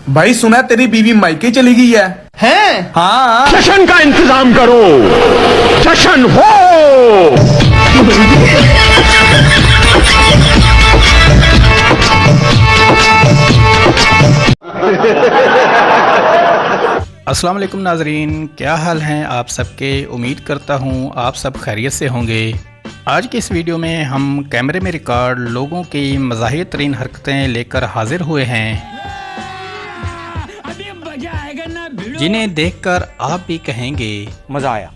भाई सुना है तेरी बीवी मायके चली गई है। हैं? हाँ। जश्न का इंतजाम करो, जश्न हो। अस्सलाम वालेकुम नाजरीन, क्या हाल हैं आप सबके। उम्मीद करता हूँ आप सब खैरियत से होंगे। आज की इस वीडियो में हम कैमरे में रिकॉर्ड लोगों की मज़ाहिर तरीन हरकतें लेकर हाजिर हुए हैं, जिन्हें देखकर आप भी कहेंगे मज़ा आया।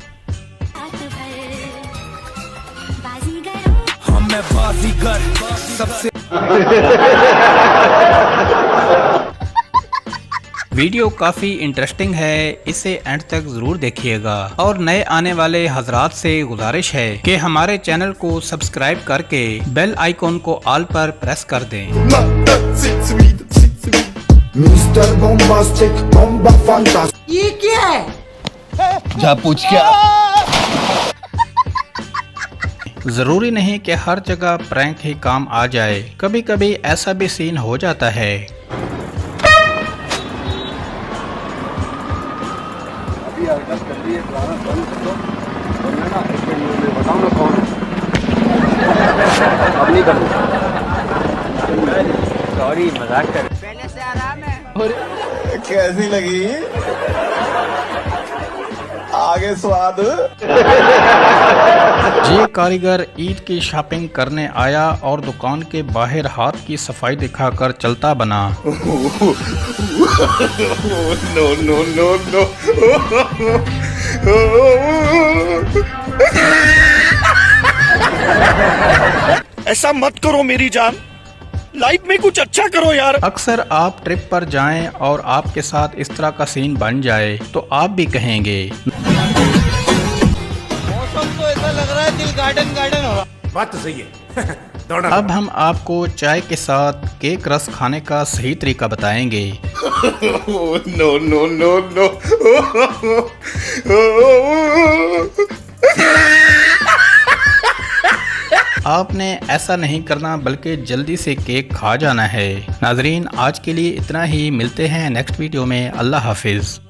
वीडियो काफ़ी इंटरेस्टिंग है, इसे एंड तक ज़रूर देखिएगा। और नए आने वाले हजरात से गुजारिश है कि हमारे चैनल को सब्सक्राइब करके बेल आइकॉन को ऑल पर प्रेस कर दें। ये क्या है? जा पूछ क्या। ज़रूरी नहीं कि हर जगह प्रैंक ही काम आ जाए, कभी कभी ऐसा भी सीन हो जाता है। सॉरी, मजाक कर। पहले से आराम है। कैसी लगी आगे स्वाद। ये कारीगर ईद की शॉपिंग करने आया और दुकान के बाहर हाथ की सफाई दिखाकर चलता बना। No no no no. ऐसा मत करो मेरी जान, लाइफ में कुछ अच्छा करो यार। अक्सर आप ट्रिप पर जाएं और आपके साथ इस तरह का सीन बन जाए तो आप भी कहेंगे मौसम तो ऐसा लग रहा है दिल गार्डन गार्डन हो रहा। बात तो सही है। अब हम आपको चाय के साथ केक रस खाने का सही तरीका बताएंगे। No no no no. आपने ऐसा नहीं करना बल्कि जल्दी से केक खा जाना है। नाजरीन, आज के लिए इतना ही, मिलते हैं नेक्स्ट वीडियो में। अल्लाह हाफिज।